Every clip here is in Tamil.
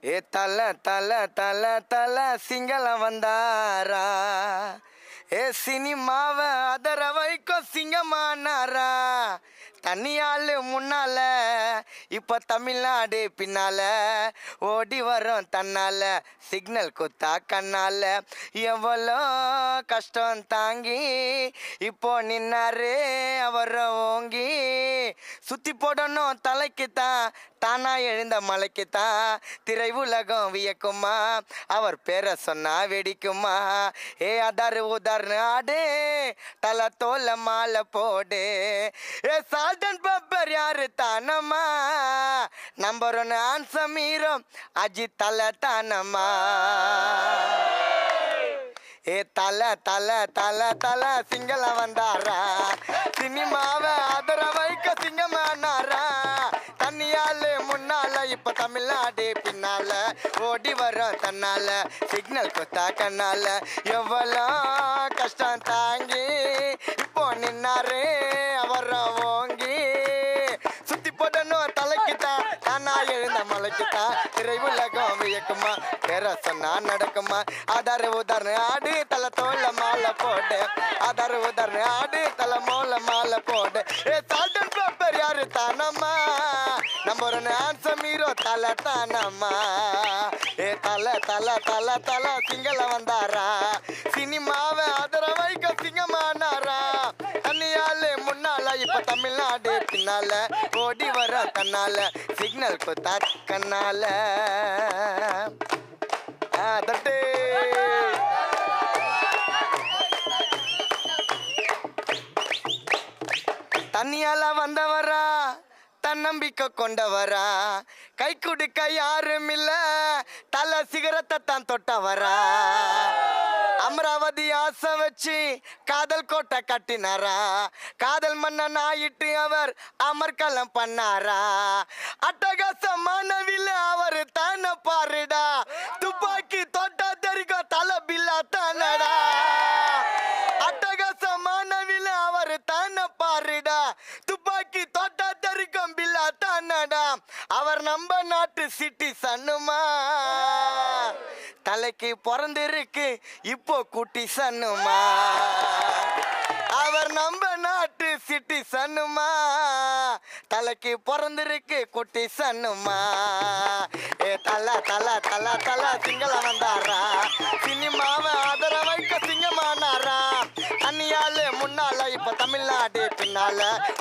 ஏ தல தல தல தல சிங்களம் வந்தாரா, ஏ சினிமாவை அதர வைக்கும் சிங்கமானாரா. தனியாளு முன்னால இப்ப தமிழ்நாடு பின்னால ஓடி வரும் தன்னால சிக்னல் குத்தா கண்ணால எவ்வளோ கஷ்டம் தாங்கி இப்போ நின்னாரு அவர ஓங்கி. சுத்தி போடணும் தலைக்குத்தான் தானா எழுந்த மலைக்குத்தான் திரை உலகம் வியக்குமா அவர் பேரை சொன்னா வெடிக்குமா. ஏ அதாரு உதார்னு ஆடு தலை தோல மாலை போடு. ஏ சால்டன் பப்பர் யாரு தானம்மா நம்பர் ஒன்று ஆன்சம் ஹீரோ அஜித் தலை தானம்மா. ஏ தல தல தல தல சிங்களம் வந்தாரா, சினிமாவை அதர வைக்க சிங்கமானாரா. தனியாளு முன்னால இப்ப தமிழ்நாடு பின்னால ஓடி வரும் தன்னால சிக்னல் கொத்தா கண்ணால எவ்வளோ கஷ்டம் தாங்கி இப்போ நின்னாரு அவர ஓங்கி. சுத்தி போடணும் தலைக்குத்தான் தானா எழுந்த மலைக்குத்தான் திரை உலகம் வியக்குமா பேர சொன்னா நடக்குமா. ஆதார உதாரண ஆடு தலை தோல்ல மாலை போடு, ஆதார உதாரண ஆடு தலை மோல மாலை போடு. ஏ சால்டன் பேப்பர் யாரு தானம்மா நம்பர் ஒன்று ஆன்சம் ஹீரோ தலை தானம்மா. ஏ தலை தலை தலை தலை சிங்களம் வந்தாரா, சினிமாவை அதர வைக்க சிங்கமானாரா. தனியாளு முன்னால இப்ப தமிழ்நாடு பின்னால ஓடி வர தன்னால சிக்னல் குத்தா கண்ணால. தட்டு தனியால வந்தவரா தன்னம்பிக்கை கொண்டவரா, கை குடுக்க யாரும் இல்ல தலை சிகரத்தை தான் தொட்டவரா. அமராவதி ஆசை வச்சு காதல் கோட்டை கட்டினாரா, காதல் மன்னன் ஆயிட்டு அவர் அமர்கலம் பண்ணாரா. அட்டகாசமானவில்ல அவர் தான பாருடா, துப்பாக்கி தோட்டா தெரிக்கும் தலை பில்லா தானடா. அட்டகாசமானவில்ல அவர் தான பாருடா, துப்பாக்கி தோட்டா தெரிக்கும் பில்லா தானடா. அவர் நம்ம நாட்டு சிட்டி சன்னுமா, தலைக்கு பிறந்திருக்கு இப்போ குட்டி சன்னுமா. அவர் நம்ம நாட்டு சிட்டி சன்னுமா, தலைக்கு பிறந்திருக்கு குட்டி சன்னுமா. ஏ தல தல தல தல சிங்களம் வந்தாரா, சினிமாவை அதர வைக்க சிங்கமானாரா. தனியாளு முன்னால இப்ப தமிழ்நாடு பின்னால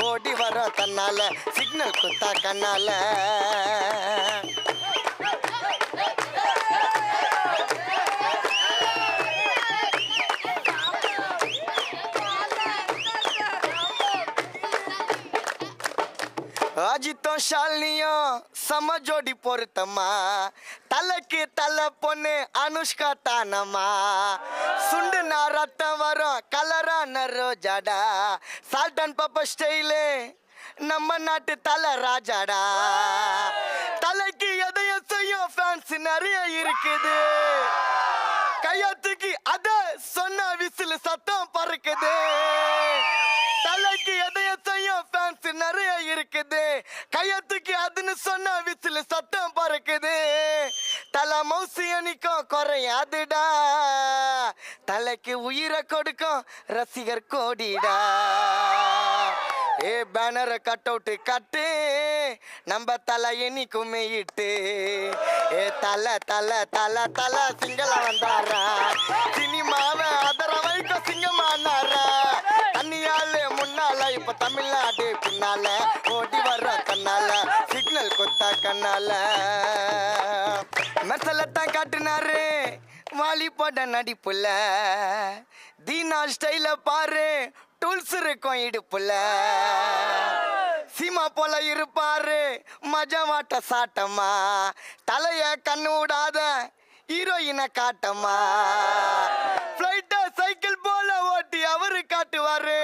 ஓடி வர தன்னால சிக்னல் குத்தா கண்ணால. அஜித்தும் ஷாலினியும் சம ஜோடி பொருத்தம்மா, தலைக்கு தலை பொண்ணு அனுஷ்கா தானம்மா. சுண்டு நான் ரத்தம் வரும் கலரான ரோஜாடா, சால்ட் அண்ட் பெப்பர் ஸ்டைலு நம்ம நாட்டு தலை ராஜாடா. தலைக்கு எதையும் செய்யும் ஃபேன்ஸ் நிறைய இருக்குது, கையத்துக்கு அத சொன்ன விசில் சத்தம் பறக்குது. தலைக்கு எதையும் செய்யும் ஃபேன்ஸ் நிறைய இருக்குது, கையத்துக்கு அதுன்னு சொன்ன விசில் சத்தம் பறக்குது. தலை மௌசி அணிக்கும் குறையாதுடா, தலைக்கு உயிரை கொடுக்கும் ரசிகர் கோடிடா. ஏ பேனரை கட் அவுட்டு கட்டு நம்ம தலை எண்ணிக்குமே இட்டு. ஏ தலை தலை தலை தலை சிங்களம் வந்தாரா, சினிமாவை அதர வைக்க சிங்கமானாரா. தனியாளு முன்னால இப்ப தமிழ்நாடு பின்னால ஓடி வர்ற கண்ணால சிக்னல் கொத்தா கண்ணால. மெசலத்தான் காட்டினாரு வாலி போட நடிப்புல, தீனா ஸ்டைல பாரு டூல்ஸ் இருக்கும் இடுப்புல. சீமா போல இருப்பாரு மஜவாட்ட சாட்டமா, தலைய கண்ணு விடாத ஹீரோயினை காட்டமா. பிளைட்ட சைக்கிள் போல ஓட்டி அவரு காட்டுவாரு,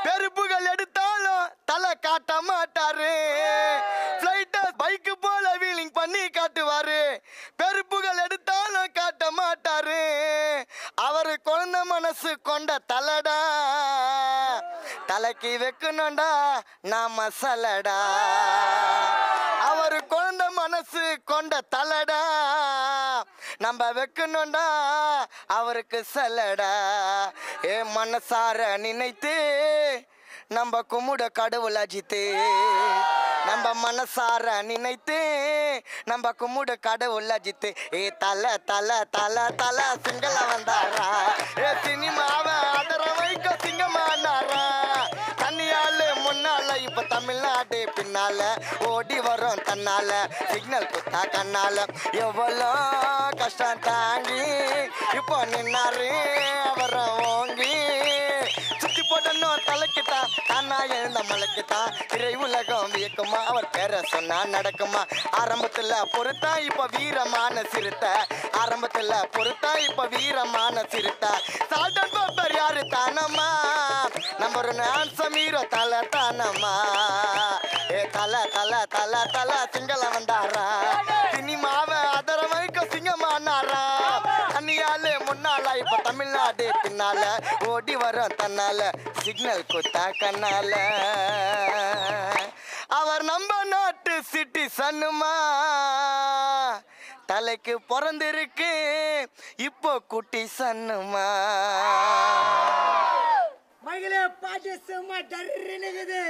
பெருப்புகள் எடுத்தாலும் தலை காட்ட மாட்டாரு. பிளைட்ட பைக்கு போல வீலிங் பண்ணி காட்டுவாரு, பெருப்புகள் எடுத்தாலும் காட்ட மாட்டாரு. அவரு குழந்தை மனசு கொண்ட தலடா, தலைக்கு வைக்கணும்டா நான் மசாலடா. அவரு குழந்தை மனசு கொண்ட தலடா நம்ம வைக்கணும்டா அவருக்கு சலடா ஏ மனசார நினைத்து நம்ம குமுட கடவுள் அஜித்து நம்ம மனசார நினைத்து நம்ம குமுட கடவுள் அஜித்து ஏ தல தல தல தல சிங்கள வந்தாரா ஏ சினிமாவை அதர வைக்க சிங்கமானாரா தனியாளு முன்னால இப்ப தமிழ்நாடு பின்னால ஓடி வரும் தன்னால சிக்னல் குத்தா கண்ணால எவ்வளோ கஷ்டம் தாங்கி இப்போ நின்னாரு அவரை ஓங்கி சுத்தி போடணும் தலைக்குத்தான் தானா எழுந்த மலைக்குத்தான் திரை உலகம் வியக்குமா அவர் பேர சொன்னா நடக்குமா ஆரம்பத்துல பொறுத்தா இப்ப வீரமான சிறுத்தை ஆரம்பத்துல பொறுத்தா இப்ப வீரமான சிறுத்தை சால்டன் பாப்பர் யாரு தானம்மா நம்ம ஒரு ஆன்சம் ஹீரோ தல தானம்மா ஏ தல தல தல தல சிங்கள வந்தாரா சினிமாவை அதர வைக்க சிங்கமானாரா தனியாலே முன்னால இப்ப தமிழ்நாடு பின்னால ஓடி வரும் தன்னால சிக்னல் குத்தா கண்ணால அவர் நம்ம நாட்டு சிட்டிசனுமா தலைக்கு பிறந்திருக்கு இப்போ குட்டி சன்னுமா மகளே பாட்டு சும்மா டர்னுக்குது